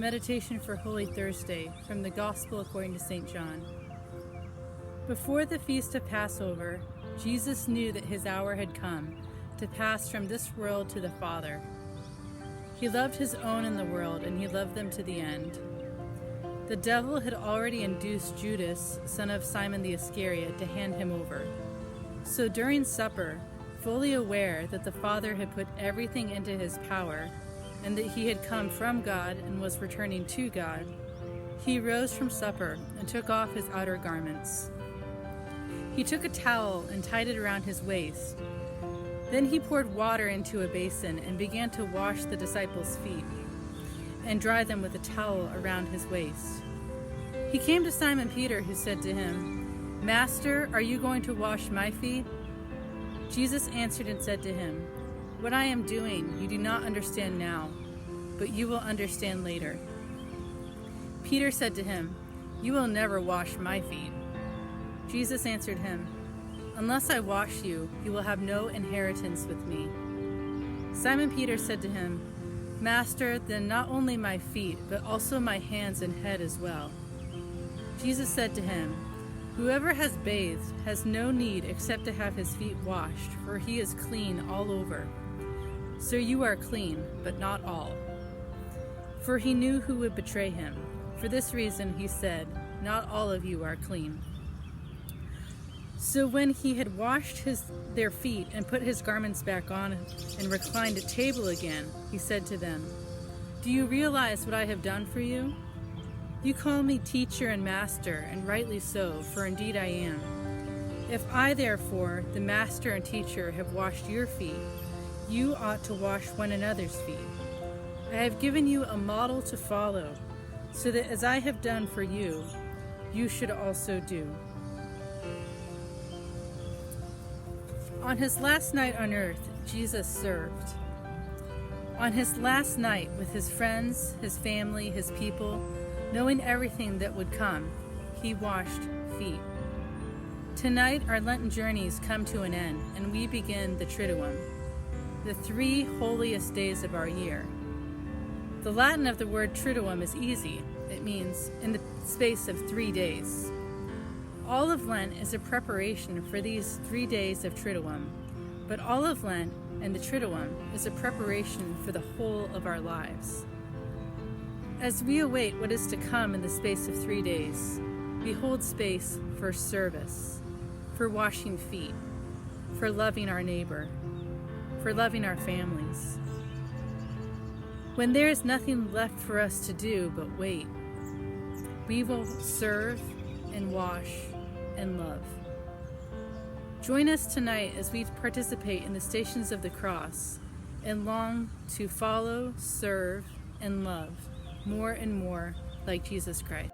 Meditation for Holy Thursday from the Gospel according to St. John. Before the feast of Passover, Jesus knew that his hour had come to pass from this world to the Father. He loved his own in the world, and he loved them to the end. The devil had already induced Judas, son of Simon the Iscariot, to hand him over. So during supper, fully aware that the Father had put everything into his power, and that he had come from God and was returning to God, he rose from supper and took off his outer garments. He took a towel and tied it around his waist. Then he poured water into a basin and began to wash the disciples' feet and dry them with a towel around his waist. He came to Simon Peter, who said to him, "Master, are you going to wash my feet?" Jesus answered and said to him, "What I am doing you do not understand now, but you will understand later." Peter said to him, "You will never wash my feet." Jesus answered him, "Unless I wash you, you will have no inheritance with me." Simon Peter said to him, "Master, then not only my feet, but also my hands and head as well." Jesus said to him, "Whoever has bathed has no need except to have his feet washed, for he is clean all over. So you are clean, but not all." For he knew who would betray him. For this reason he said, "Not all of you are clean." So when he had washed their feet and put his garments back on and reclined at table again, he said to them, "Do you realize what I have done for you? You call me teacher and master, and rightly so, for indeed I am. If I, therefore, the master and teacher, have washed your feet, you ought to wash one another's feet. I have given you a model to follow, so that as I have done for you, you should also do." On his last night on earth, Jesus served. On his last night with his friends, his family, his people, knowing everything that would come, he washed feet. Tonight, our Lenten journeys come to an end, and we begin the Triduum, the 3 holiest days of our year. The Latin of the word Triduum is easy. It means in the space of 3 days. All of Lent is a preparation for these 3 days of Triduum, but all of Lent and the Triduum is a preparation for the whole of our lives. As we await what is to come in the space of 3 days, we hold space for service, for washing feet, for loving our neighbor, for loving our families. When there is nothing left for us to do but wait, we will serve and wash and love. Join us tonight as we participate in the Stations of the Cross and long to follow, serve, and love more and more like Jesus Christ.